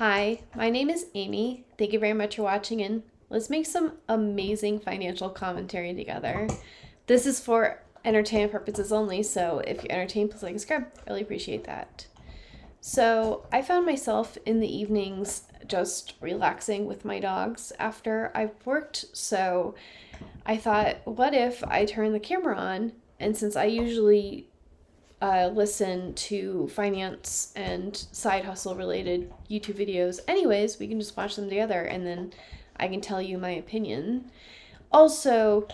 Hi, my name is Amy. Thank you very much for watching, and let's make some amazing financial commentary together. This is for entertainment purposes only, so if you're entertained, please like and subscribe. Really appreciate that. So, I found myself in the evenings just relaxing with my dogs after I've worked, so I thought, what if I turn the camera on? And since I usually listen to finance and side hustle related YouTube videos anyways, we can just watch them together and then I can tell you my opinion. Also,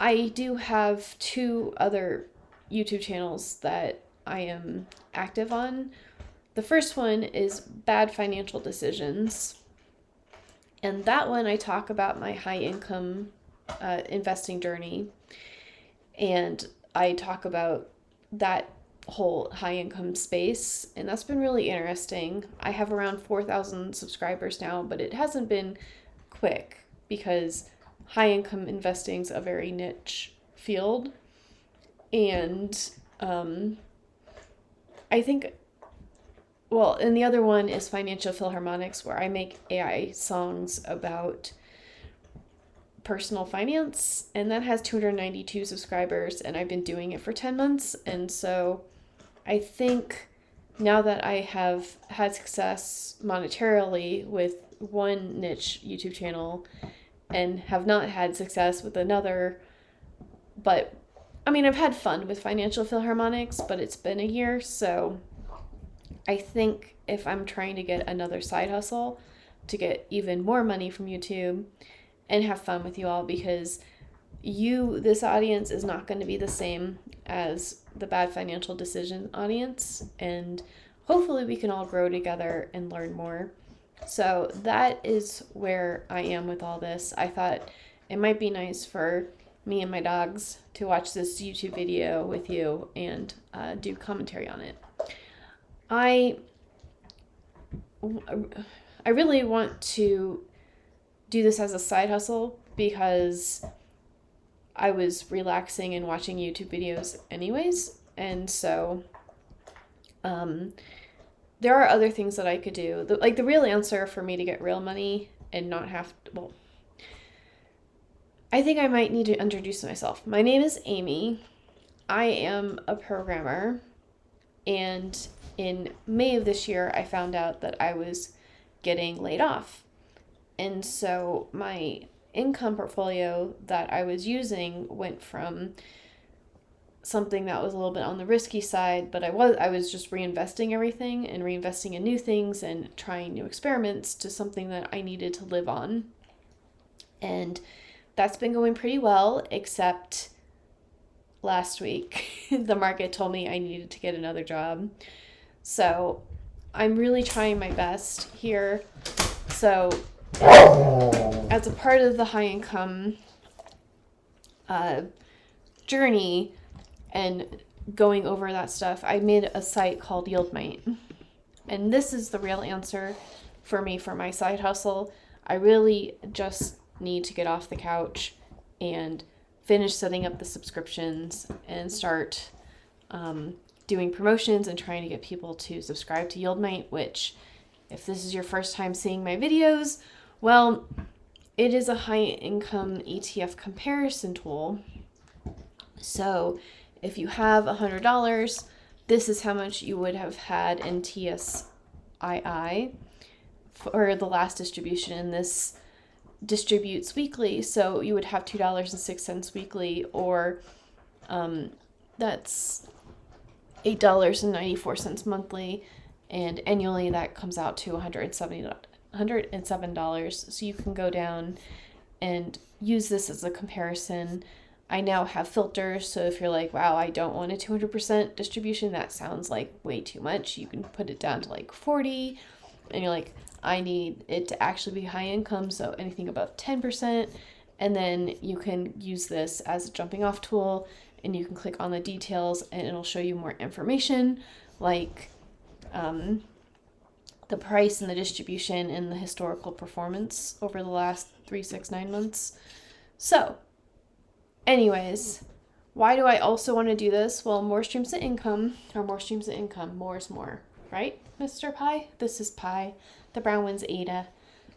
I do have two other YouTube channels that I am active on. The first one is Bad Financial Decisions, and that one I talk about my high income investing journey, and I talk about that whole high income space, and that's been really interesting. I have around 4,000 subscribers now, but it hasn't been quick because high income investing is a very niche field. And I think, well, and the other one is Financial Philharmonics, where I make AI songs about personal finance, and that has 292 subscribers, and I've been doing it for 10 months. And so I think now that I have had success monetarily with one niche YouTube channel and have not had success with another, but I mean, I've had fun with Financial Philharmonics, but it's been a year, so I think if I'm trying to get another side hustle to get even more money from YouTube and have fun with you all, because this audience is not going to be the same as the Bad Financial Decision audience, and hopefully we can all grow together and learn more. So that is where I am with all this. I thought it might be nice for me and my dogs to watch this YouTube video with you and do commentary on it. I really want to do this as a side hustle because I was relaxing and watching YouTube videos anyways, and so there are other things that I could do. The real answer for me to get real money and not have to, well, I think I might need to introduce myself. My name is Amy. I am a programmer, and in May of this year, I found out that I was getting laid off. And so my income portfolio that I was using went from something that was a little bit on the risky side, but I was just reinvesting everything and reinvesting in new things and trying new experiments, to something that I needed to live on. And that's been going pretty well, except last week the market told me I needed to get another job. So I'm really trying my best here. So as a part of the high income journey and going over that stuff, I made a site called YieldMate. And this is the real answer for me for my side hustle. I really just need to get off the couch and finish setting up the subscriptions and start doing promotions and trying to get people to subscribe to YieldMate, which, if this is your first time seeing my videos, well, it is a high income ETF comparison tool. So if you have $100, this is how much you would have had in TSII for the last distribution. And this distributes weekly, so you would have $2.06 weekly, or that's $8.94 monthly, and annually that comes out to $107. So you can go down and use this as a comparison. I now have filters, so if you're like, wow, I don't want a 200% distribution, that sounds like way too much, you can put it down to like 40, and you're like, I need it to actually be high income, so anything above 10%, and then you can use this as a jumping off tool, and you can click on the details and it'll show you more information, like the price and the distribution and the historical performance over the last 3, 6, 9 months. So anyways, why do I also want to do this? Well, more streams of income, more is more, right, Mr. Pie? This is Pie. The brown one's Ada.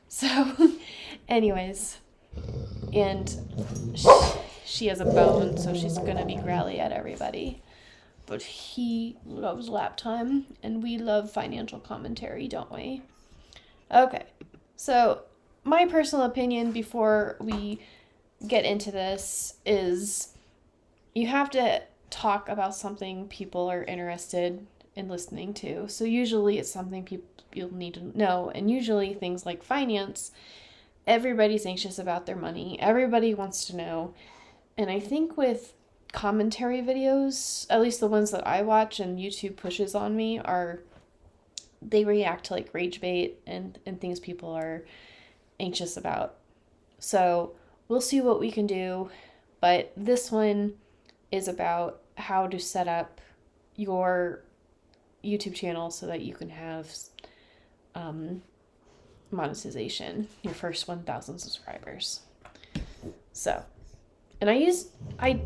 So, anyways, and she has a bone, so she's gonna be growly at everybody. But he loves lap time, and we love financial commentary, don't we? Okay, so my personal opinion before we get into this is you have to talk about something people are interested in listening to. So usually it's something people need to know, and usually things like finance, everybody's anxious about their money. Everybody wants to know. And I think with commentary videos, at least the ones that I watch and YouTube pushes on me, they react to like rage bait and things people are anxious about. So we'll see what we can do, but this one is about how to set up your YouTube channel so that you can have monetization, your first 1,000 subscribers. So, and I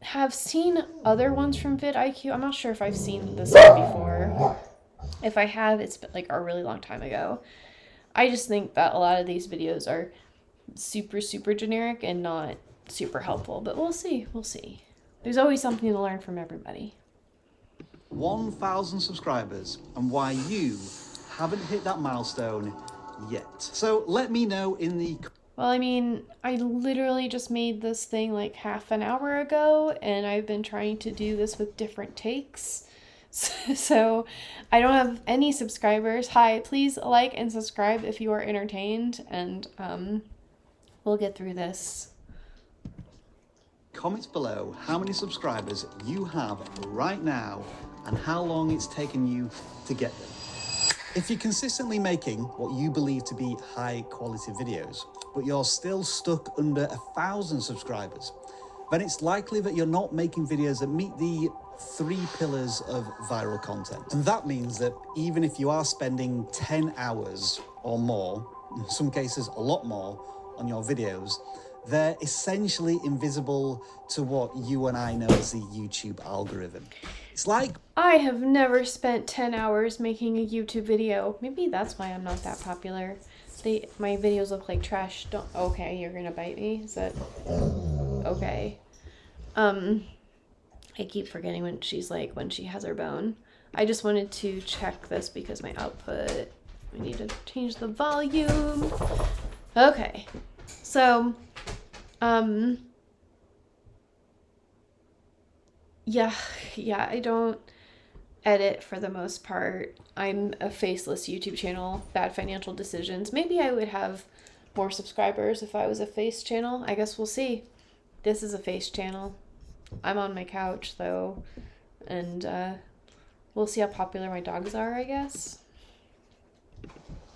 have seen other ones from vidIQ. I'm not sure if I've seen this one before. If I have, it's been like a really long time ago. I just think that a lot of these videos are super, super generic and not super helpful, but we'll see. There's always something to learn from everybody. 1,000 subscribers and why you haven't hit that milestone yet. So let me know in the... Well, I mean, I literally just made this thing like half an hour ago, and I've been trying to do this with different takes. So I don't have any subscribers. Hi, please like and subscribe if you are entertained, and we'll get through this. Comments below how many subscribers you have right now and how long it's taken you to get them. If you're consistently making what you believe to be high quality videos, but you're still stuck under 1,000 subscribers, then it's likely that you're not making videos that meet the 3 pillars of viral content. And that means that even if you are spending 10 hours or more, in some cases a lot more, on your videos, they're essentially invisible to what you and I know as the YouTube algorithm. It's like... I have never spent 10 hours making a YouTube video. Maybe that's why I'm not that popular. My videos look like trash. Okay, you're gonna bite me? Is that... Okay. I keep forgetting when she has her bone. I just wanted to check this because my output... I need to change the volume. Okay. So... Yeah, I don't edit for the most part. I'm a faceless YouTube channel, bad financial decisions. Maybe I would have more subscribers if I was a face channel. I guess we'll see. This is a face channel. I'm on my couch though, and we'll see how popular my dogs are, I guess.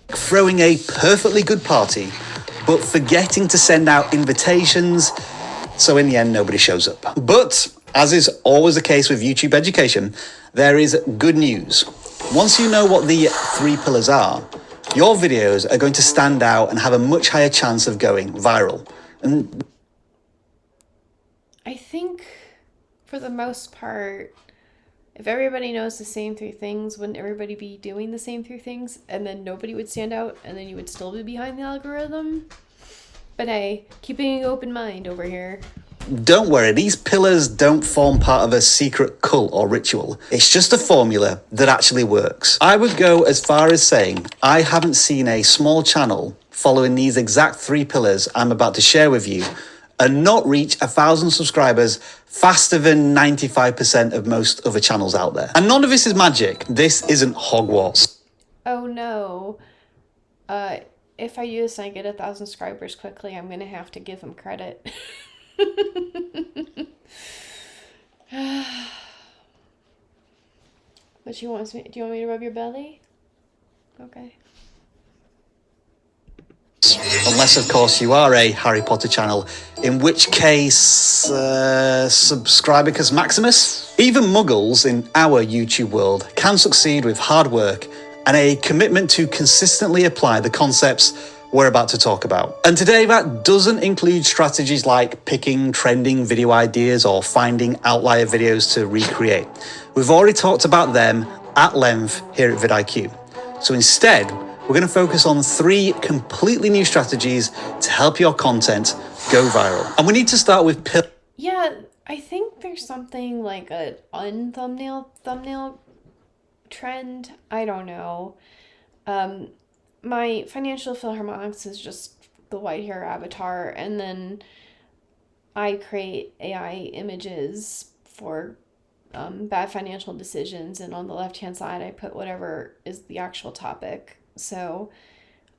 Throwing a perfectly good party, but forgetting to send out invitations, so in the end nobody shows up. But as is always the case with YouTube education, there is good news. Once you know what the 3 pillars are, your videos are going to stand out and have a much higher chance of going viral. And I think for the most part, if everybody knows the same 3 things, wouldn't everybody be doing the same 3 things? And then nobody would stand out, and then you would still be behind the algorithm? But hey, keeping an open mind over here. don't worry, these pillars don't form part of a secret cult or ritual. It's just a formula that actually works. I would go as far as saying I haven't seen a small channel following these exact 3 pillars I'm about to share with you and not reach 1,000 subscribers faster than 95% of most other channels out there. And none of this is magic. This isn't Hogwarts. Oh no. If I use and I get 1,000 subscribers quickly, I'm gonna have to give him credit. But do you want me to rub your belly? Okay. Unless, of course, you are a Harry Potter channel, in which case, Subscribicus Maximus? Even muggles in our YouTube world can succeed with hard work and a commitment to consistently apply the concepts we're about to talk about. And today that doesn't include strategies like picking trending video ideas or finding outlier videos to recreate. We've already talked about them at length here at vidIQ. So instead, we're going to focus on 3 completely new strategies to help your content go viral. And we need to start with Yeah, I think there's something like a thumbnail trend. I don't know. My Financial Philharmonics is just the white hair avatar, and then I create AI images for bad financial decisions, and on the left hand side I put whatever is the actual topic. So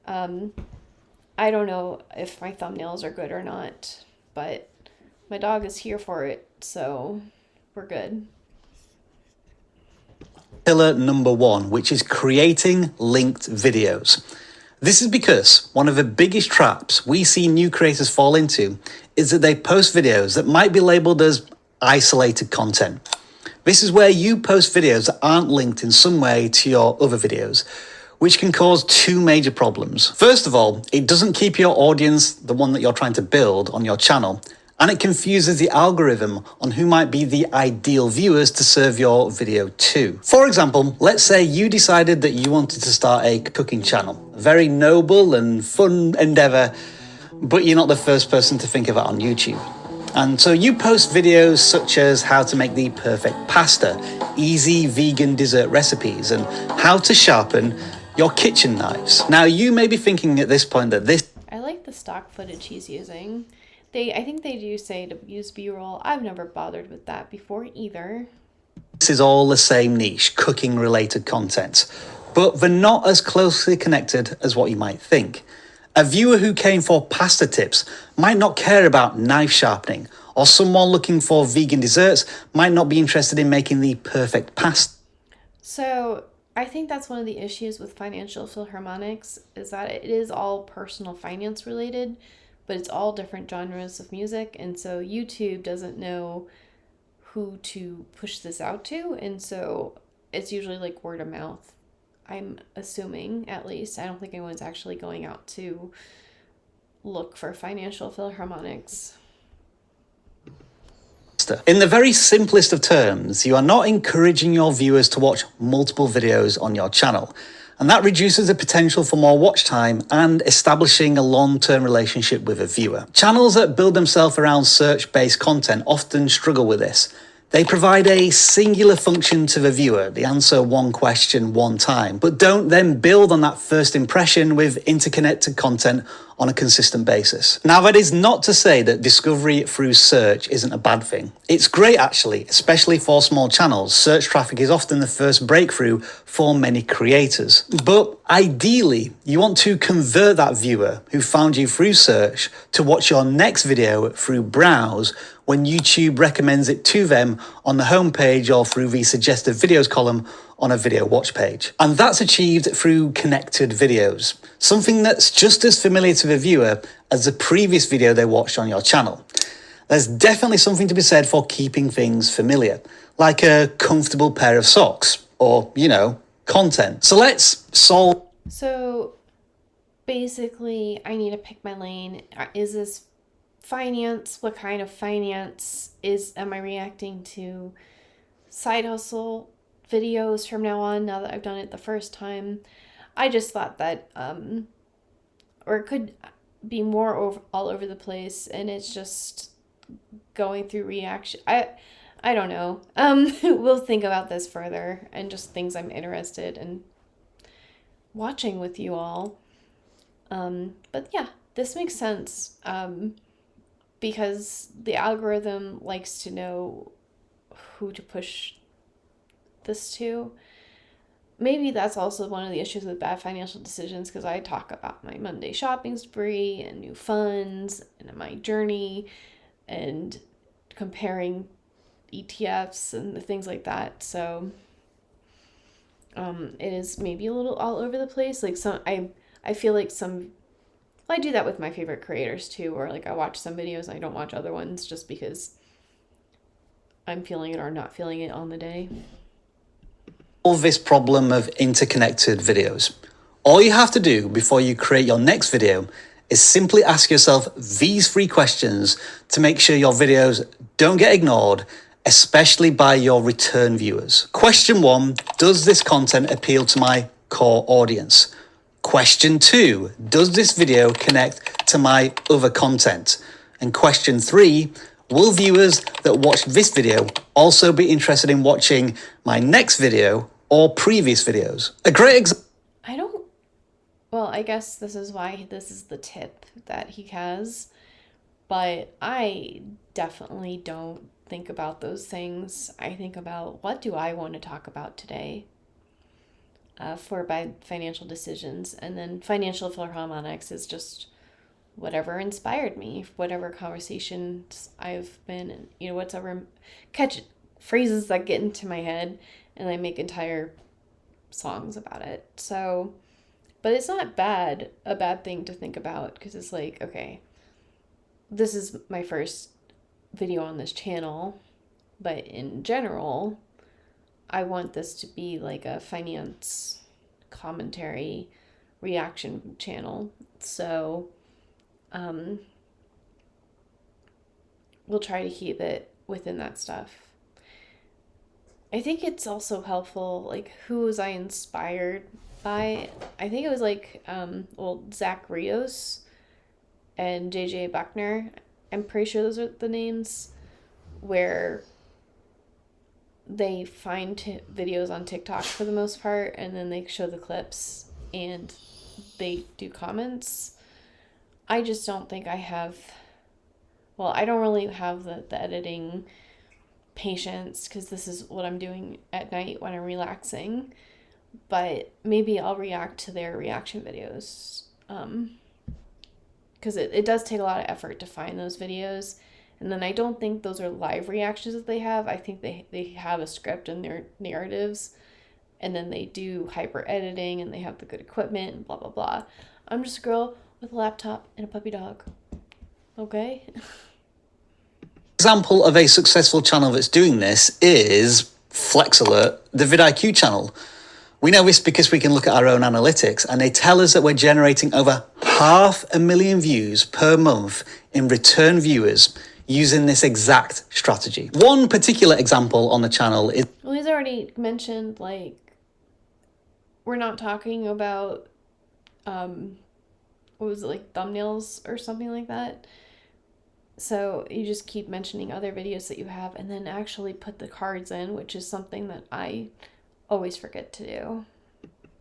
I don't know if my thumbnails are good or not, but my dog is here for it, so we're good. pillar number 1, which is creating linked videos. This is because one of the biggest traps we see new creators fall into is that they post videos that might be labeled as isolated content. This is where you post videos that aren't linked in some way to your other videos, which can cause 2 major problems. First of all, it doesn't keep your audience, the one that you're trying to build on your channel, and it confuses the algorithm on who might be the ideal viewers to serve your video to. For example, let's say you decided that you wanted to start a cooking channel, a very noble and fun endeavor, but you're not the first person to think of it on YouTube. And so you post videos such as how to make the perfect pasta, easy vegan dessert recipes, and how to sharpen your kitchen knives. Now, you may be thinking at this point that this I like the stock footage he's using. I think they do say to use B-roll. I've never bothered with that before either. This is all the same niche, cooking related content, but they're not as closely connected as what you might think. A viewer who came for pasta tips might not care about knife sharpening, or someone looking for vegan desserts might not be interested in making the perfect pasta. So I think that's one of the issues with Financial Philharmonics, is that it is all personal finance related, but it's all different genres of music, and so YouTube doesn't know who to push this out to, and so it's usually like word of mouth. I'm assuming, at least. I don't think anyone's actually going out to look for Financial Philharmonics. In the very simplest of terms, you are not encouraging your viewers to watch multiple videos on your channel. And that reduces the potential for more watch time and establishing a long-term relationship with a viewer. Channels that build themselves around search-based content often struggle with this. They provide a singular function to the viewer. They answer one question one time, but don't then build on that first impression with interconnected content on a consistent basis. Now, that is not to say that discovery through search isn't a bad thing. It's great, actually, especially for small channels. Search traffic is often the first breakthrough for many creators. But ideally, you want to convert that viewer who found you through search to watch your next video through browse when YouTube recommends it to them on the homepage or through the suggested videos column on a video watch page. And that's achieved through connected videos, something that's just as familiar to the viewer as the previous video they watched on your channel. There's definitely something to be said for keeping things familiar, like a comfortable pair of socks or, content. So let's solve. So basically, I need to pick my lane. Is this finance? What kind of finance am I reacting to? Side hustle videos from now on, now that I've done it the first time. I just thought that or it could be more all over the place, and it's just going through reaction. I don't know. We'll think about this further, and just things I'm interested in watching with you all. But yeah, this makes sense. Because the algorithm likes to know who to push this to. Maybe that's also one of the issues with bad financial decisions, because I talk about my Monday shopping spree and new funds and my journey and comparing ETFs and things like that. So it is maybe a little all over the place. Like I feel like I do that with my favorite creators too, where like I watch some videos and I don't watch other ones just because I'm feeling it or not feeling it on the day. Solve this problem of interconnected videos. All you have to do before you create your next video is simply ask yourself these 3 questions to make sure your videos don't get ignored especially by your return viewers. Question 1, does this content appeal to my core audience? Question 2, does this video connect to my other content? And question 3, will viewers that watch this video also be interested in watching my next video or previous videos? A great example. Well, I guess this is why this is the tip that he has, but I definitely don't think about those things. I think about, what do I want to talk about today for my financial decisions, and then financial philharmonics is just whatever inspired me, whatever conversations I've been, whatever catch phrases that get into my head, and I make entire songs about it. So, but it's not a bad thing to think about, because it's like, okay, this is my first video on this channel, but in general, I want this to be like a finance commentary reaction channel. So, we'll try to keep it within that stuff. I think it's also helpful, like, who was I inspired by? I think it was like, Zach Rios and JJ Buckner. I'm pretty sure those are the names, where they find videos on TikTok for the most part, and then they show the clips and they do comments. I just don't think I have, I don't really have the editing patience, because this is what I'm doing at night when I'm relaxing. But maybe I'll react to their reaction videos, because it does take a lot of effort to find those videos. And then I don't think those are live reactions that they have. I think they have a script and their narratives, and then they do hyper editing, and they have the good equipment and blah, blah, blah. I'm just a girl with a laptop and a puppy dog. Okay? Example of a successful channel that's doing this is FlexAlert, the vidIQ channel. We know this because we can look at our own analytics, and they tell us that we're generating over 500,000 views per month in return viewers using this exact strategy. One particular example on the channel is... Well, he's already mentioned, like, we're not talking about, what was it, like thumbnails or something like that. So you just keep mentioning other videos that you have, and then actually put the cards in, which is something that I always forget to do.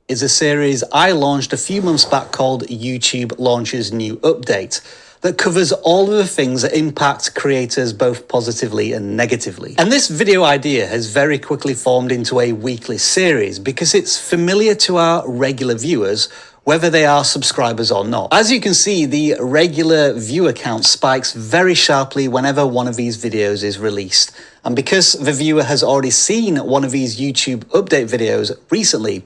Is a series I launched a few months back called YouTube Launches New Update, that covers all of the things that impact creators both positively and negatively. And this video idea has very quickly formed into a weekly series because it's familiar to our regular viewers, whether they are subscribers or not. As you can see, the regular viewer count spikes very sharply whenever one of these videos is released. And because the viewer has already seen one of these YouTube update videos recently,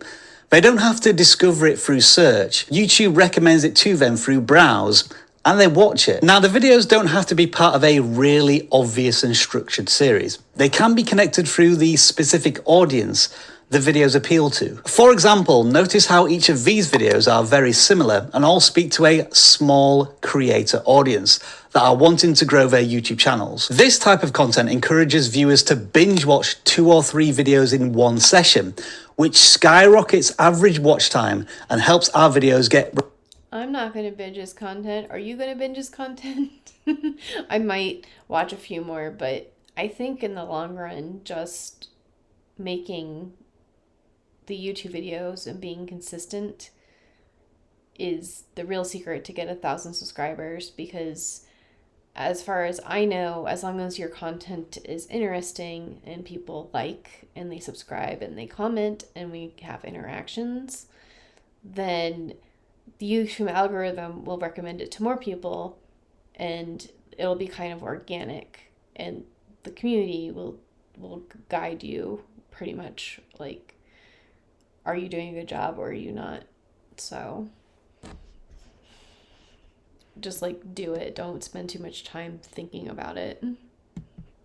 they don't have to discover it through search. YouTube recommends it to them through browse, and they watch it. Now, the videos don't have to be part of a really obvious and structured series. They can be connected through the specific audience the videos appeal to. For example, notice how each of these videos are very similar and all speak to a small creator audience that are wanting to grow their YouTube channels. This type of content encourages viewers to binge watch 2 or 3 videos in one session, which skyrockets average watch time and helps our videos get... I'm not going to binge his content. Are you going to binge his content? I might watch a few more, but I think in the long run, just making the YouTube videos and being consistent is the real secret to get 1,000 subscribers, because as far as I know, as long as your content is interesting and people like and they subscribe and they comment and we have interactions, then the YouTube algorithm will recommend it to more people, and it'll be kind of organic, and the community will guide you pretty much, like, are you doing a good job or are you not? So just like do it. Don't spend too much time thinking about it.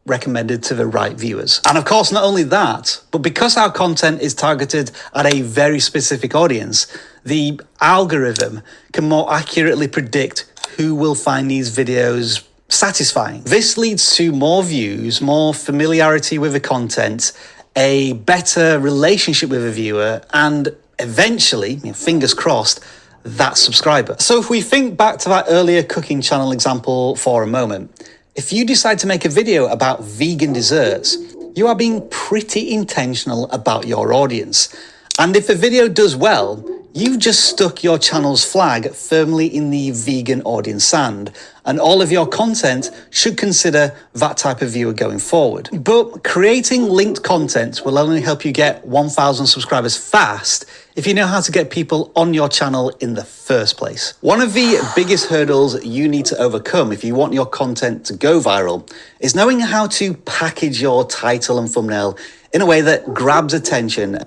Recommended to the right viewers. And of course, not only that, but because our content is targeted at a very specific audience, the algorithm can more accurately predict who will find these videos satisfying. This leads to more views, more familiarity with the content, a better relationship with a viewer, and eventually, fingers crossed, that subscriber. So if we think back to that earlier cooking channel example for a moment, if you decide to make a video about vegan desserts, you are being pretty intentional about your audience. And if the video does well, you've just stuck your channel's flag firmly in the vegan audience sand, and all of your content should consider that type of viewer going forward. But creating linked content will only help you get 1,000 subscribers fast if you know how to get people on your channel in the first place. One of the biggest hurdles you need to overcome if you want your content to go viral is knowing how to package your title and thumbnail in a way that grabs attention.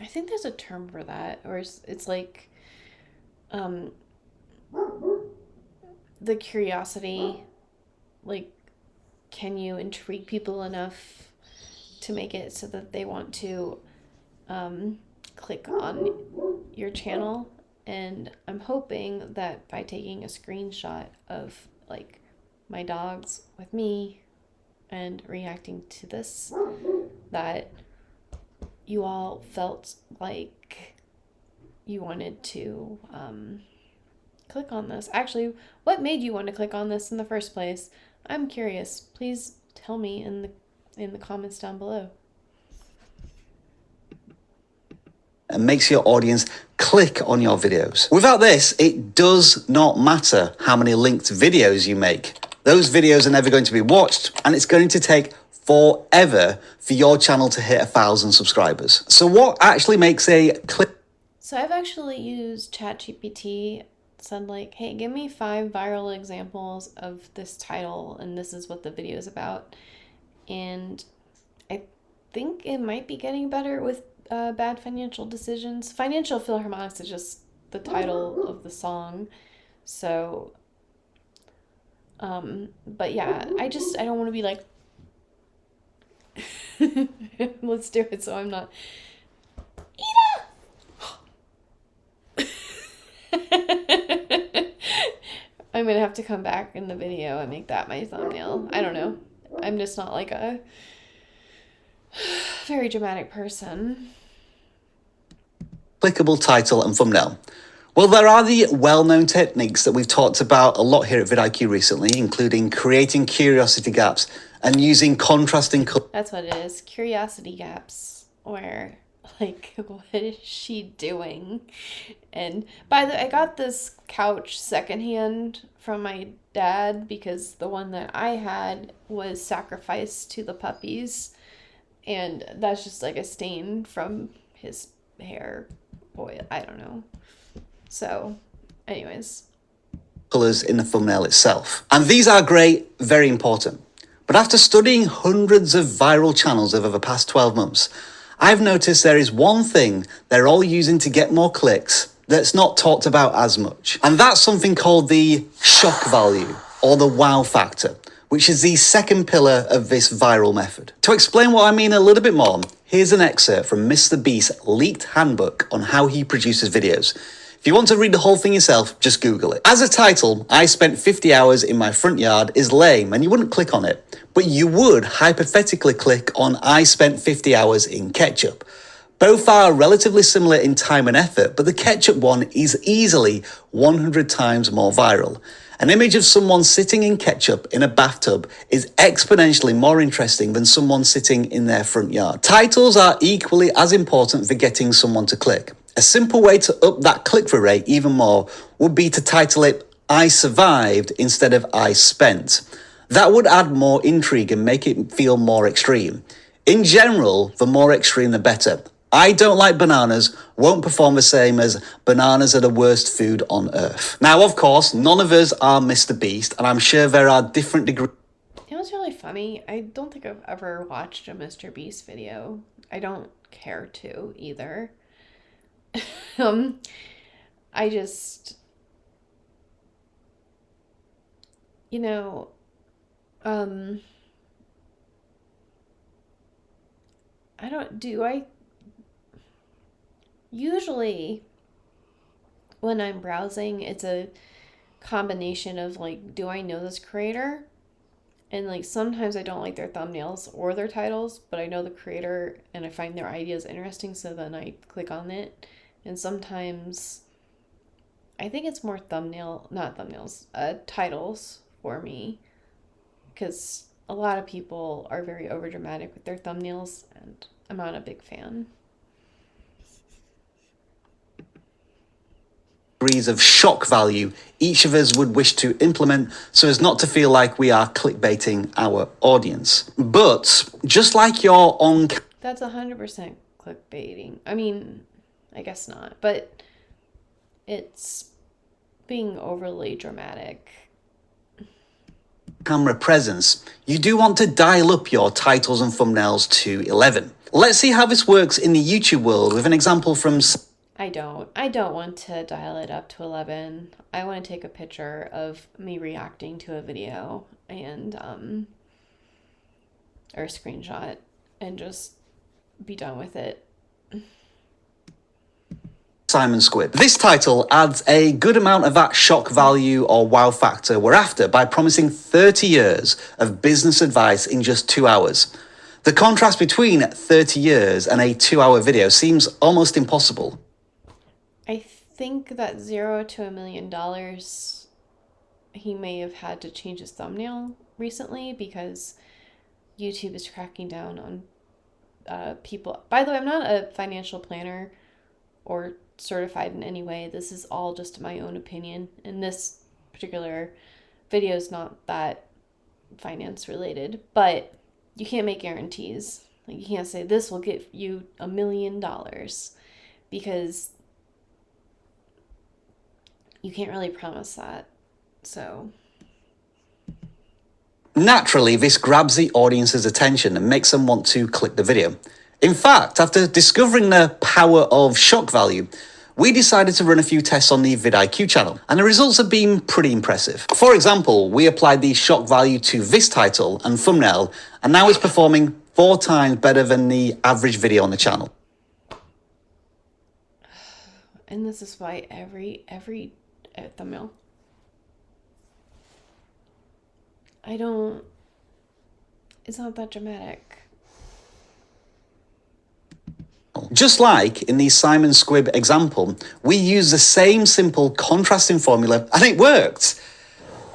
I think there's a term for that, or it's like, the curiosity, like, can you intrigue people enough to make it so that they want to, click on your channel? And I'm hoping that by taking a screenshot of, like, my dogs with me and reacting to this, that you all felt like you wanted to click on this. Actually, what made you want to click on this in the first place? I'm curious. Please tell me in the comments down below. And makes your audience click on your videos. Without this, it does not matter how many linked videos you make. Those videos are never going to be watched, and it's going to take forever for your channel to hit 1,000 subscribers. So what actually makes a clip? So I've actually used ChatGPT, said like, hey, give me 5 viral examples of this title, and this is what the video is about. And I think it might be getting better with Bad Financial Decisions. Financial Philharmonics is just the title of the song. So, but yeah, I don't want to be like, let's do it so I'm not. I'm gonna have to come back in the video and make that my thumbnail. I don't know. I'm just not like a very dramatic person. Clickable title and thumbnail. Well, there are the well-known techniques that we've talked about a lot here at vidIQ recently, including creating curiosity gaps and using contrasting colors. That's what it is. Curiosity gaps. Or like, what is she doing? And by the way, I got this couch secondhand from my dad because the one that I had was sacrificed to the puppies. And that's just like a stain from his hair. Boy, I don't know. So, anyways. Colors in the thumbnail itself. And these are great, very important. But after studying hundreds of viral channels over the past 12 months, I've noticed there is one thing they're all using to get more clicks that's not talked about as much. And that's something called the shock value, or the wow factor, which is the second pillar of this viral method. To explain what I mean a little bit more, here's an excerpt from Mr. Beast's leaked handbook on how he produces videos. If you want to read the whole thing yourself, just Google it. As a title, I spent 50 hours in my front yard is lame, and you wouldn't click on it. But you would hypothetically click on I spent 50 hours in ketchup. Both are relatively similar in time and effort, but the ketchup one is easily 100 times more viral. An image of someone sitting in ketchup in a bathtub is exponentially more interesting than someone sitting in their front yard. Titles are equally as important for getting someone to click. A simple way to up that click-through rate even more would be to title it I survived instead of I spent. That would add more intrigue and make it feel more extreme. In general, the more extreme the better. I don't like bananas won't perform the same as bananas are the worst food on earth. Now, of course, none of us are Mr. Beast, and I'm sure there are different degrees. You know what's really funny? I don't think I've ever watched a Mr. Beast video. I don't care to either. I just, you know, usually when I'm browsing, it's a combination of like, do I know this creator? And like sometimes I don't like their thumbnails or their titles, but I know the creator and I find their ideas interesting, so then I click on it. And sometimes I think it's more not thumbnails, titles for me, because a lot of people are very overdramatic with their thumbnails, and I'm not a big fan. Degrees of shock value each of us would wish to implement so as not to feel like we are clickbaiting our audience. But just like your on... That's 100% clickbaiting. I mean, I guess not, but it's being overly dramatic. Camera presence, you do want to dial up your titles and thumbnails to 11. Let's see how this works in the YouTube world with an example from... I don't want to dial it up to 11. I want to take a picture of me reacting to a video and or a screenshot and just be done with it. Simon Squibb. This title adds a good amount of that shock value or wow factor we're after by promising 30 years of business advice in just 2 hours. The contrast between 30 years and a 2-hour video seems almost impossible. I think that $0 to $1 million, he may have had to change his thumbnail recently because YouTube is cracking down on people. By the way, I'm not a financial planner or certified in any way. This is all just my own opinion. And this particular video is not that finance related, but you can't make guarantees. Like, you can't say this will get you $1 million because you can't really promise that. So naturally, this grabs the audience's attention and makes them want to click the video. In fact, after discovering the power of shock value, we decided to run a few tests on the vidIQ channel, and the results have been pretty impressive. For example, we applied the shock value to this title and thumbnail, and now it's performing 4 times better than the average video on the channel. And this is why every thumbnail. It's not that dramatic. Just like in the Simon Squibb example, we used the same simple contrasting formula and it worked.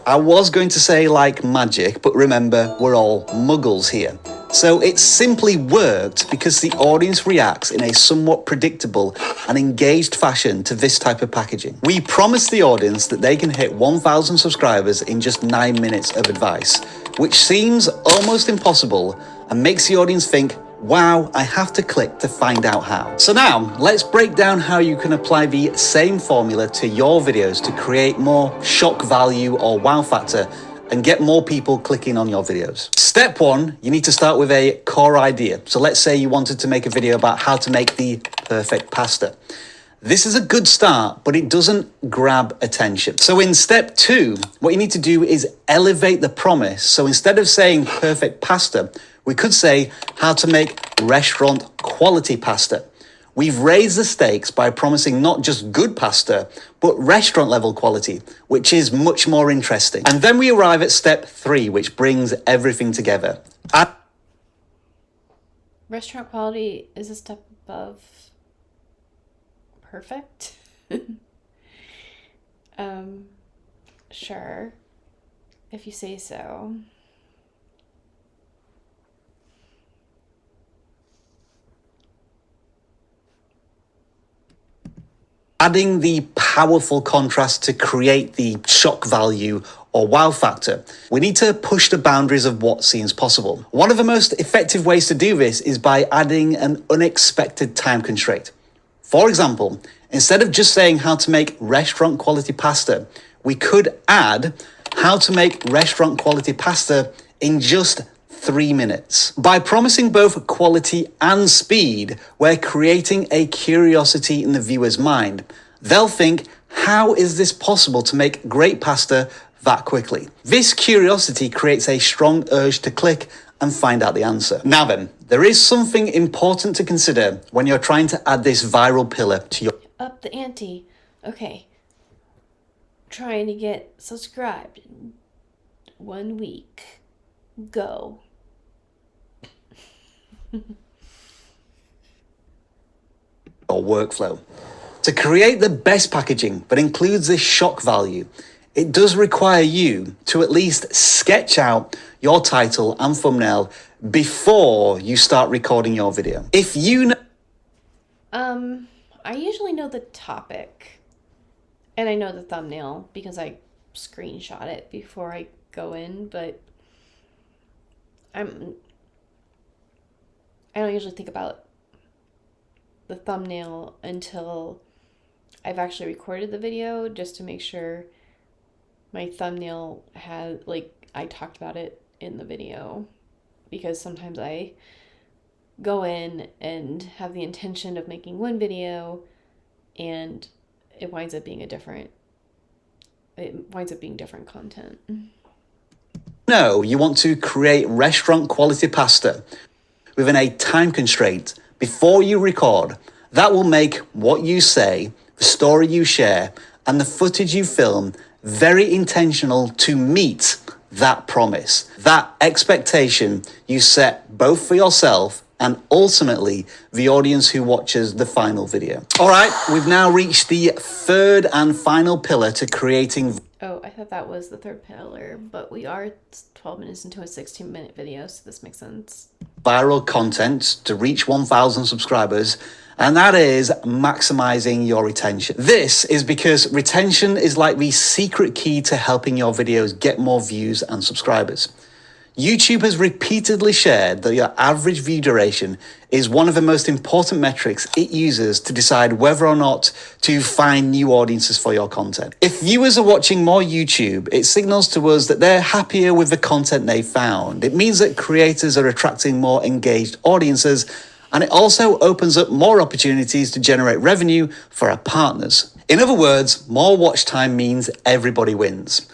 I was going to say like magic, but remember, we're all muggles here. So it simply worked because the audience reacts in a somewhat predictable and engaged fashion to this type of packaging. We promised the audience that they can hit 1,000 subscribers in just 9 minutes of advice, which seems almost impossible and makes the audience think, wow, I have to click to find out how. So now, let's break down how you can apply the same formula to your videos to create more shock value or wow factor and get more people clicking on your videos. Step 1, you need to start with a core idea. So let's say you wanted to make a video about how to make the perfect pasta. This is a good start, but it doesn't grab attention. So in step 2, what you need to do is elevate the promise. So instead of saying perfect pasta, we could say how to make restaurant quality pasta. We've raised the stakes by promising not just good pasta, but restaurant level quality, which is much more interesting. And then we arrive at step 3, which brings everything together. Restaurant quality is a step above perfect. Sure, if you say so. Adding the powerful contrast to create the shock value or wow factor, we need to push the boundaries of what seems possible. One of the most effective ways to do this is by adding an unexpected time constraint. For example, instead of just saying how to make restaurant quality pasta, we could add how to make restaurant quality pasta in just 3 minutes. By promising both quality and speed, we're creating a curiosity in the viewer's mind. They'll think, how is this possible to make great pasta that quickly? This curiosity creates a strong urge to click and find out the answer. Now then, there is something important to consider when you're trying to add this viral pillar to your... Up the ante. Okay. trying to get subscribed in 1 week. Go. Or workflow. To create the best packaging, but includes this shock value, it does require you to at least sketch out your title and thumbnail before you start recording your video. If you know... I usually know the topic, and I know the thumbnail because I screenshot it before I go in, but I don't usually think about the thumbnail until I've actually recorded the video, just to make sure my thumbnail had, like, I talked about it in the video, because sometimes I go in and have the intention of making one video and it winds up being different content. No, you want to create restaurant quality pasta within a time constraint before you record. That will make what you say, the story you share, and the footage you film very intentional to meet that promise, that expectation you set both for yourself and ultimately the audience who watches the final video. All right, we've now reached the third and final pillar to creating... Oh, I thought that was the third pillar, but we are 12 minutes into a 16-minute video, so this makes sense. Viral content to reach 1,000 subscribers, and that is maximizing your retention. This is because retention is like the secret key to helping your videos get more views and subscribers. YouTube has repeatedly shared that your average view duration is one of the most important metrics it uses to decide whether or not to find new audiences for your content. If viewers are watching more YouTube, it signals to us that they're happier with the content they found. It means that creators are attracting more engaged audiences, and it also opens up more opportunities to generate revenue for our partners. In other words, more watch time means everybody wins.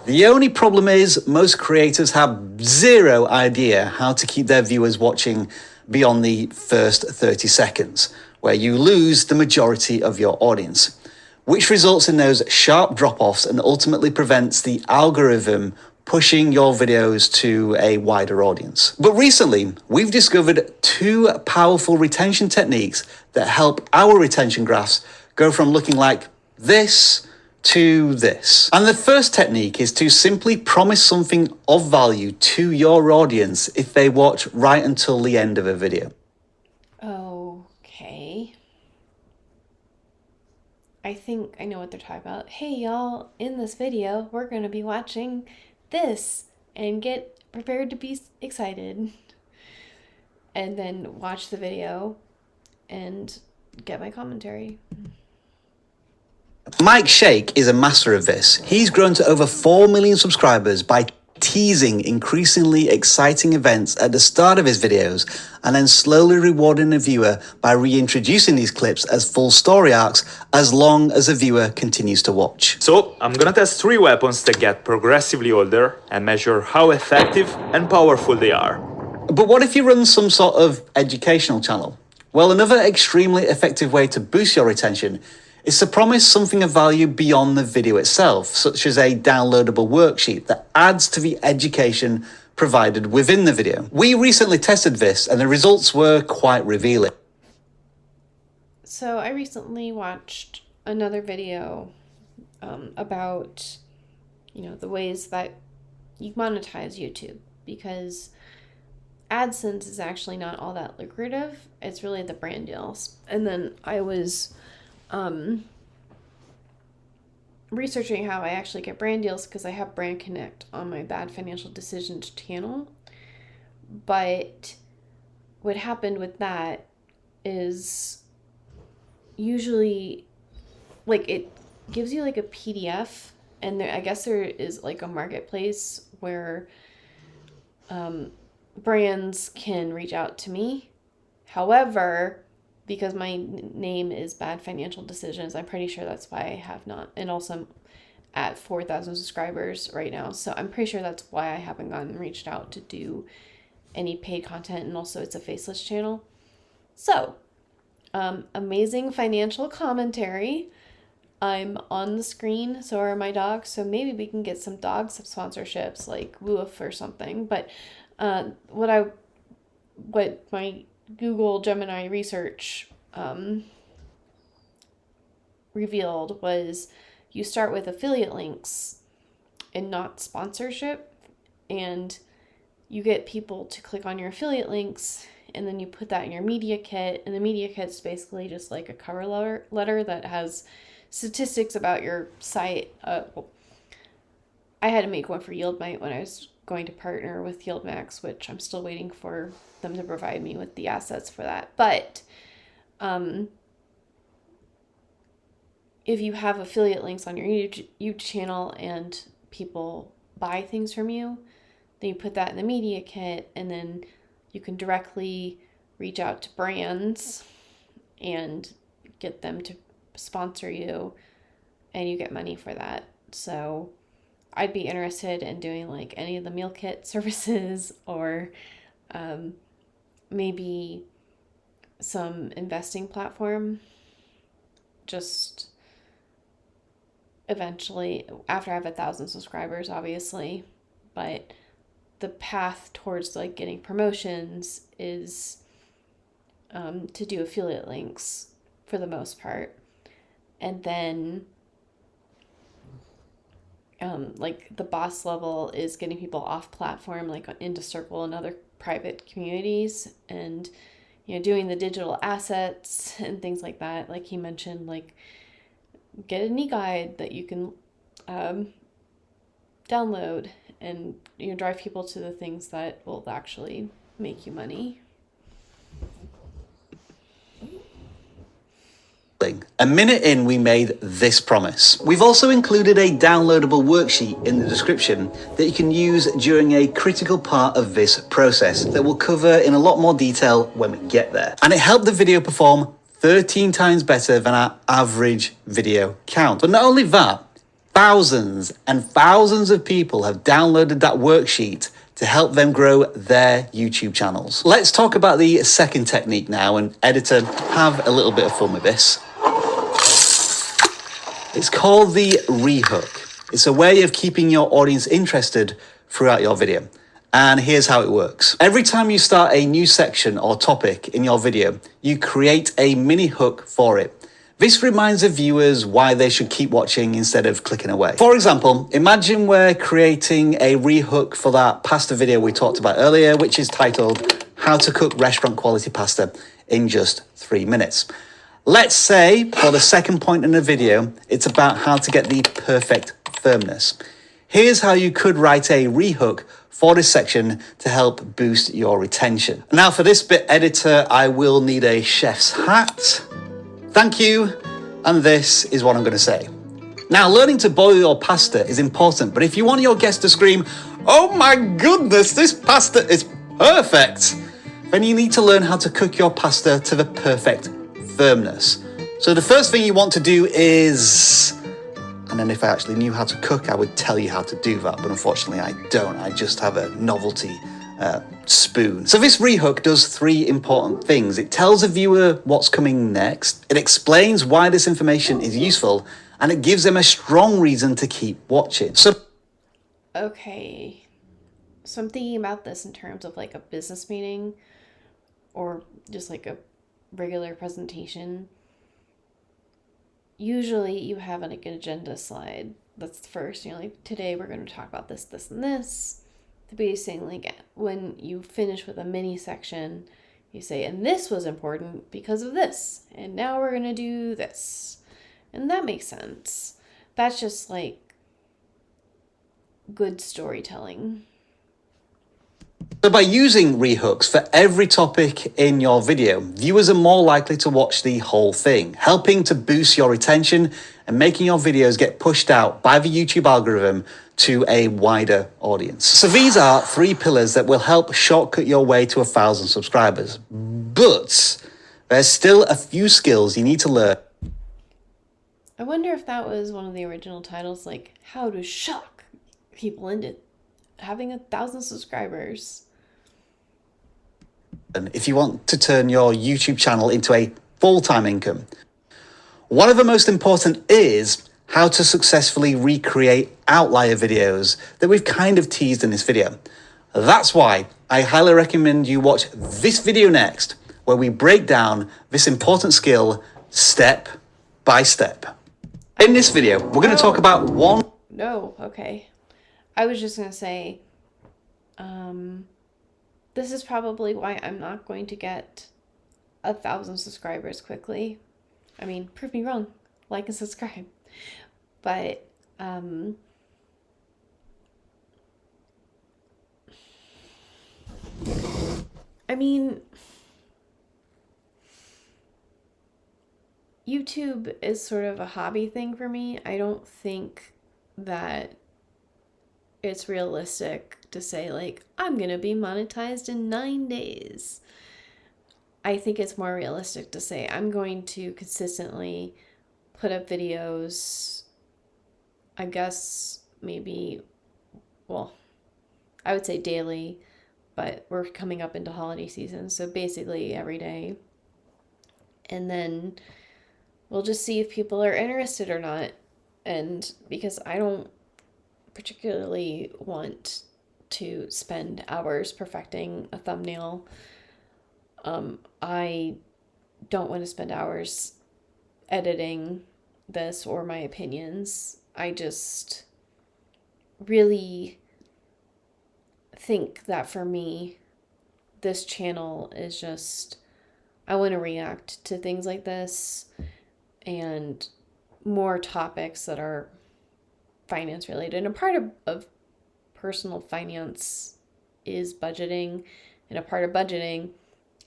The only problem is most creators have zero idea how to keep their viewers watching beyond the first 30 seconds, where you lose the majority of your audience, which results in those sharp drop-offs and ultimately prevents the algorithm pushing your videos to a wider audience. But recently, we've discovered two powerful retention techniques that help our retention graphs go from looking like this to this. And the first technique is to simply promise something of value to your audience if they watch right until the end of a video. Okay. I think I know what they're talking about. Hey y'all, in this video, we're going to be watching this, and get prepared to be excited. And then watch the video and get my commentary. Mike Shake is a master of this. He's grown to over 4 million subscribers by teasing increasingly exciting events at the start of his videos and then slowly rewarding the viewer by reintroducing these clips as full story arcs as long as the viewer continues to watch. So, I'm gonna test 3 weapons that get progressively older and measure how effective and powerful they are. But what if you run some sort of educational channel? Well, another extremely effective way to boost your retention is to promise something of value beyond the video itself, such as a downloadable worksheet that adds to the education provided within the video. We recently tested this and the results were quite revealing. So I recently watched another video about, the ways that you monetize YouTube, because AdSense is actually not all that lucrative. It's really the brand deals. And then I was researching how I actually get brand deals, because I have Brand Connect on my Bad Financial Decisions channel. But what happened with that is usually, it gives you a PDF, and I guess there is a marketplace where brands can reach out to me. However, because my name is Bad Financial Decisions, I'm pretty sure that's why I have not. And also I'm at 4,000 subscribers right now. So I'm pretty sure that's why I haven't gotten reached out to do any paid content. And also it's a faceless channel. So, amazing financial commentary. I'm on the screen, so are my dogs. So maybe we can get some dog sponsorships like Woof or something. But what my Google Gemini research revealed was you start with affiliate links and not sponsorship, and you get people to click on your affiliate links, and then you put that in your media kit, and the media kit's basically just like a cover letter that has statistics about your site. I had to make one for YieldMite when I was going to partner with YieldMax, which I'm still waiting for them to provide me with the assets for that. But if you have affiliate links on your YouTube channel and people buy things from you, then you put that in the media kit, and then you can directly reach out to brands and get them to sponsor you, and you get money for that. So I'd be interested in doing like any of the meal kit services, or maybe some investing platform, just eventually after I have 1,000 subscribers, obviously. But the path towards like getting promotions is to do affiliate links for the most part. And then like the boss level is getting people off platform, like into Circle and other private communities, and doing the digital assets and things like that. Like he mentioned, like get an e-guide that you can download and drive people to the things that will actually make you money. A minute in, we made this promise. We've also included a downloadable worksheet in the description that you can use during a critical part of this process that we'll cover in a lot more detail when we get there. And it helped the video perform 13 times better than our average video count. But not only that, thousands and thousands of people have downloaded that worksheet to help them grow their YouTube channels. Let's talk about the second technique now, and editor, have a little bit of fun with this. It's called the rehook. It's a way of keeping your audience interested throughout your video. And here's how it works. Every time you start a new section or topic in your video, you create a mini hook for it. This reminds the viewers why they should keep watching instead of clicking away. For example, imagine we're creating a rehook for that pasta video we talked about earlier, which is titled How to Cook Restaurant Quality Pasta in Just 3 Minutes. Let's say, for the second point in the video, it's about how to get the perfect firmness. Here's how you could write a rehook for this section to help boost your retention. Now for this bit, editor, I will need a chef's hat. Thank you, and this is what I'm going to say. Now, learning to boil your pasta is important, but if you want your guests to scream, "Oh my goodness, this pasta is perfect," then you need to learn how to cook your pasta to the perfect firmness. So the first thing you want to do is, and then if I actually knew how to cook, I would tell you how to do that, but unfortunately I don't. I just have a novelty spoon. So this rehook does 3 important things. It tells the viewer what's coming next, it explains why this information is useful, and it gives them a strong reason to keep watching. Okay, so I'm thinking about this in terms of like a business meeting or just like a regular presentation. Usually you have like an agenda slide. That's the first, like today we're going to talk about this, this, and this. The base thing, like when you finish with a mini section, you say, and this was important because of this, and now we're going to do this. And that makes sense. That's just like good storytelling. So by using rehooks for every topic in your video, viewers are more likely to watch the whole thing, helping to boost your retention and making your videos get pushed out by the YouTube algorithm to a wider audience. So these are 3 pillars that will help shortcut your way to 1,000 subscribers. But there's still a few skills you need to learn. I wonder if that was one of the original titles, like how to shock people into having 1,000 subscribers. And if you want to turn your YouTube channel into a full-time income, One of the most important is how to successfully recreate outlier videos that we've kind of teased in this video. That's why I highly recommend you watch this video next, where we break down this important skill step by step. In this video, we're going to talk about one... No, okay. I was just going to say, this is probably why I'm not going to get 1,000 subscribers quickly. I mean, prove me wrong. Like and subscribe. But, I mean, YouTube is sort of a hobby thing for me. I don't think that it's realistic to say, like, I'm going to be monetized in 9 days. I think it's more realistic to say I'm going to consistently put up videos, I guess maybe, well, I would say daily, but we're coming up into holiday season, so basically every day. And then we'll just see if people are interested or not. And because I don't particularly want to spend hours perfecting a thumbnail, I don't want to spend hours editing this or my opinions. I just really think that for me, this channel is just, I want to react to things like this and more topics that are finance related. And a part of personal finance is budgeting, and a part of budgeting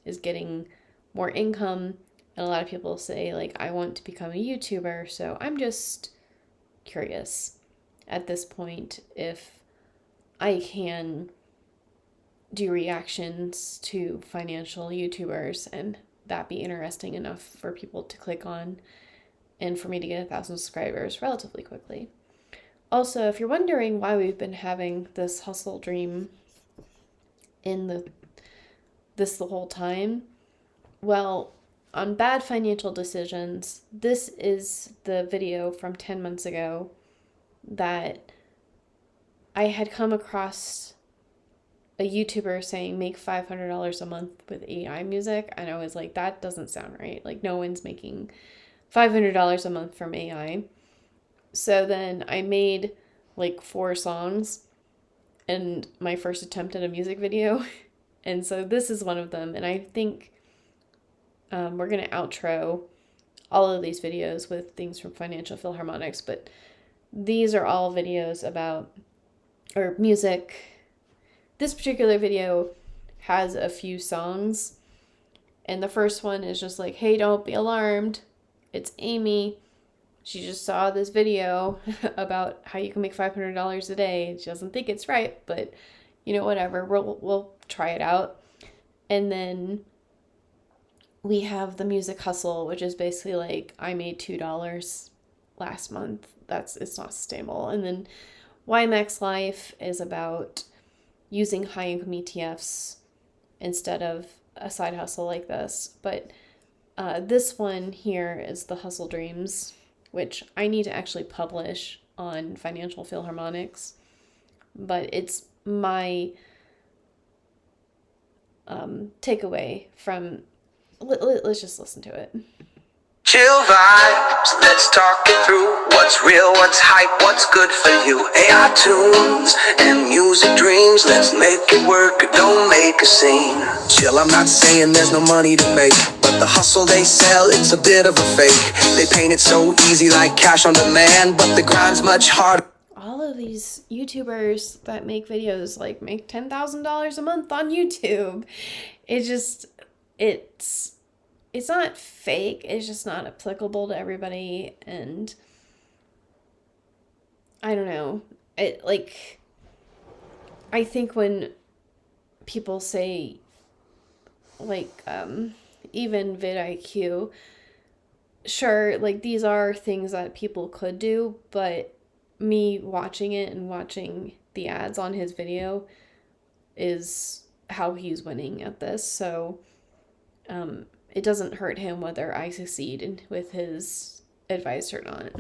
is getting more income. And a lot of people say, like, I want to become a YouTuber. So I'm just curious at this point if I can do reactions to financial YouTubers and that be interesting enough for people to click on and for me to get 1,000 subscribers relatively quickly. Also, if you're wondering why we've been having this hustle dream in the whole time, well, on bad financial decisions, this is the video from 10 months ago that I had come across a YouTuber saying make $500 a month with AI music, and I was like, that doesn't sound right. Like, no one's making $500 a month from AI. So then I made like 4 songs and my first attempt at a music video. And so this is one of them. And I think we're going to outro all of these videos with things from Financial Philharmonics. But these are all videos about, or music. This particular video has a few songs. And the first one is just like, hey, don't be alarmed. It's Amy. She just saw this video about how you can make $500 a day. She doesn't think it's right, but you know, whatever. We'll try it out. And then we have the music hustle, which is basically like, I made $2 last month. It's not sustainable. And then YMX Life is about using high income ETFs instead of a side hustle like this. But this one here is the Hustle Dreams, which I need to actually publish on Financial Philharmonics. But it's my takeaway from... Let's just listen to it. Chill vibes, let's talk it through. What's real, what's hype, what's good for you? AI tunes and music dreams. Let's make it work, don't make a scene. Chill, I'm not saying there's no money to make, but the hustle they sell, it's a bit of a fake. They paint it so easy like cash on demand, but the grind's much harder. All of these YouTubers that make videos like make $10,000 a month on YouTube. It's not fake, it's just not applicable to everybody. And I don't know, I think when people say like even vidIQ, sure, like these are things that people could do, but me watching it and watching the ads on his video is how he's winning at this. So it doesn't hurt him whether I succeed with his advised or not.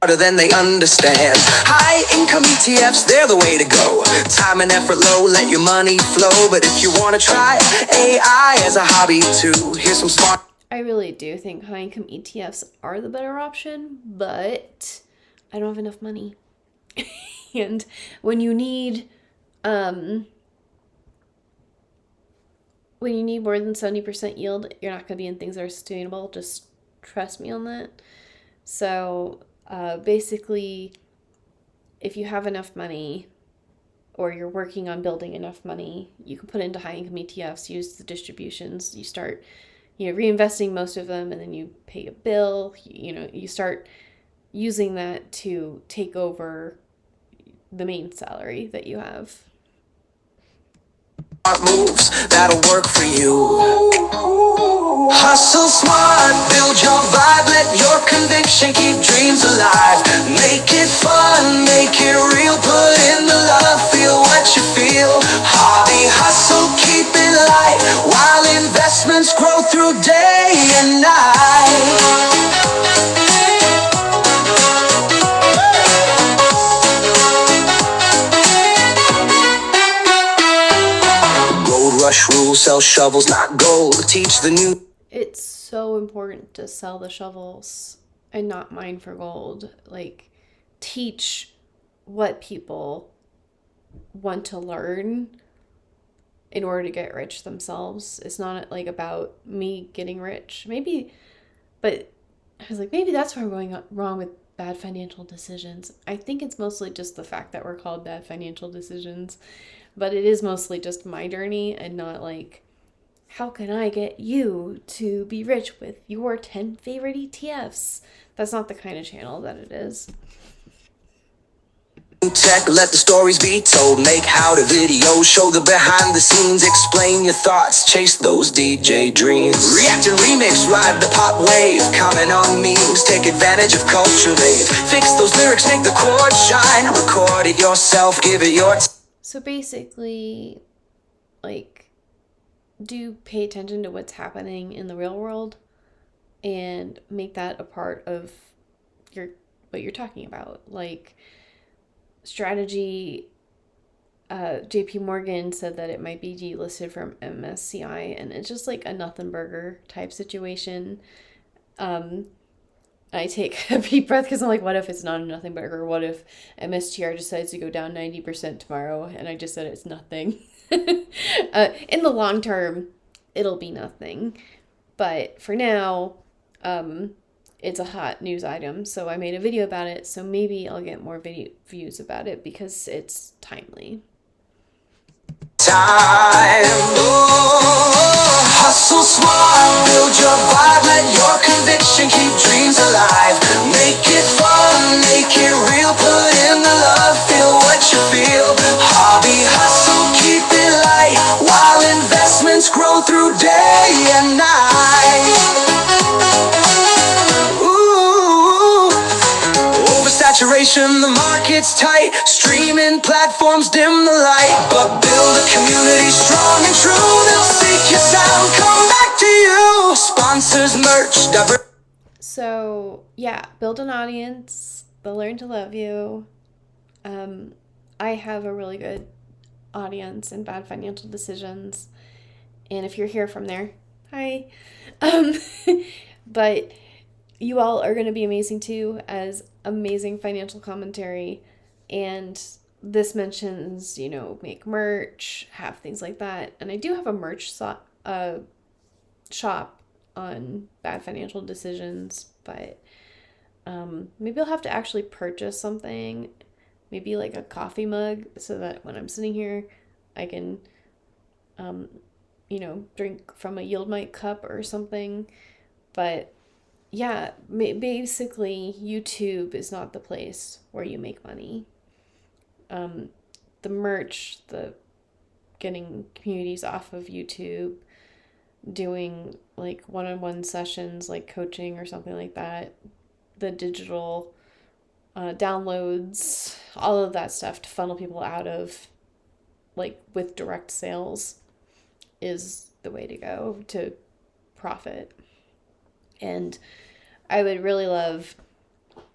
Harder than they understand. High income ETFs, they're the way to go. Time and effort low, let your money flow. But if you want to try AI as a hobby too, here's some smart. I really do think high income ETFs are the better option, but I don't have enough money. And when you need more than 70% yield, you're not going to be in things that are sustainable. Just trust me on that. So basically, if you have enough money or you're working on building enough money, you can put into high income ETFs, use the distributions, you start reinvesting most of them, and then you pay a bill, you start using that to take over the main salary that you have. Moves that'll work for you. Hustle smart, build your vibe, let your conviction keep dreams alive. Make it fun, make it real, put in the love, feel what you feel. Hobby hustle, keep it light, while investments grow through day and night. Rush rules, sell shovels, not gold. Teach the new. It's so important to sell the shovels and not mine for gold. Like, teach what people want to learn in order to get rich themselves. It's not like about me getting rich. Maybe, but I was like, maybe that's where I'm going wrong with bad financial decisions. I think it's mostly just the fact that we're called bad financial decisions. But it is mostly just my journey and not like, how can I get you to be rich with your 10 favorite ETFs? That's not the kind of channel that it is. Tech, let the stories be told. Make how to videos, show the behind the scenes. Explain your thoughts, chase those DJ dreams. React and remix, ride the pop wave. Comment on memes, take advantage of culture they've. Fix those lyrics, make the chords shine. Record it yourself, give it your So basically, like, do pay attention to what's happening in the real world and make that a part of what you're talking about. Like, strategy, JP Morgan said that it might be delisted from MSCI, and it's just like a nothing burger type situation. I take a deep breath because I'm like, what if it's not a nothing burger? What if MSTR decides to go down 90% tomorrow? And I just said it's nothing. In the long term, it'll be nothing. But for now, it's a hot news item. So I made a video about it. So maybe I'll get more views about it because it's timely. Time. Oh, hustle smart, build your vibe, let your conviction keep dreams alive. Make it fun, make it real, put in the love, feel what you feel. Hobby hustle, keep it light, while investments grow through day and night. Oversaturation, the market's tight. Streaming platforms dim the light, but build a community strong and true. They'll seek your sound, come back to you. Sponsors, merch, diversity. So yeah, build an audience. They'll learn to love you. I have a really good audience in Bad Financial Decisions, and if you're here from there, hi. But you all are going to be amazing too, as amazing financial commentary. And this mentions, make merch, have things like that. And I do have a merch shop on Bad Financial Decisions, but maybe I'll have to actually purchase something, maybe like a coffee mug, so that when I'm sitting here, I can, drink from a Yield Mic cup or something. But yeah, basically YouTube is not the place where you make money. The merch, the getting communities off of YouTube, doing like one-on-one sessions like coaching or something like that, the digital downloads, all of that stuff to funnel people out of, like, with direct sales is the way to go to profit. And I would really love,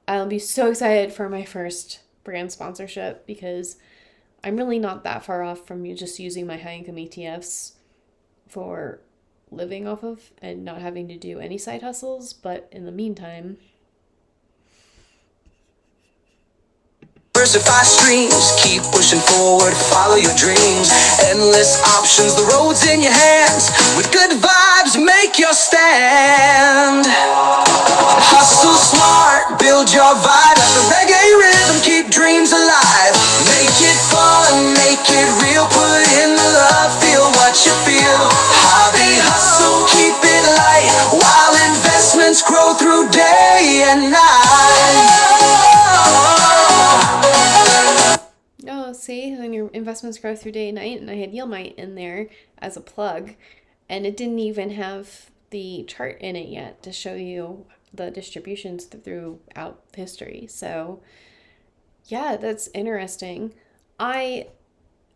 I'll be so excited for my first brand sponsorship because I'm really not that far off from just using my high income ETFs for living off of and not having to do any side hustles. But in the meantime, Diversify streams, keep pushing forward, follow your dreams. Endless options, the road's in your hands. With good vibes, make your stand. Hustle smart, build your vibe. Let the reggae rhythm keep dreams alive. Make it fun, make it real. Put in the love, feel what you feel. Hobby, hustle, keep it light. While investments grow through day and night. oh, see, when your investments grow through day and night, and I had Yield in there as a plug, and it didn't even have the chart in it yet to show you the distributions throughout history. So yeah, that's interesting. I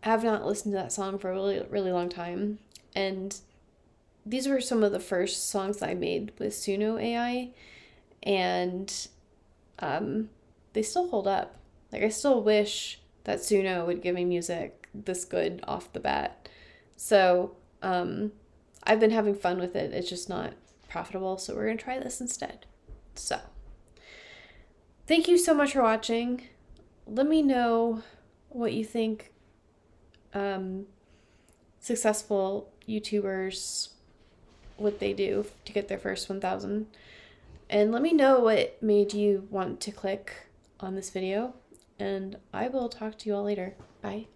have not listened to that song for a really, really long time, and these were some of the first songs I made with Suno AI, and they still hold up. Like, I still wish that Suno would give me music this good off the bat. So I've been having fun with it. It's just not profitable, so we're going to try this instead. So thank you so much for watching. Let me know what you think successful YouTubers, what they do to get their first 1,000. And let me know what made you want to click on this video. And I will talk to you all later. Bye.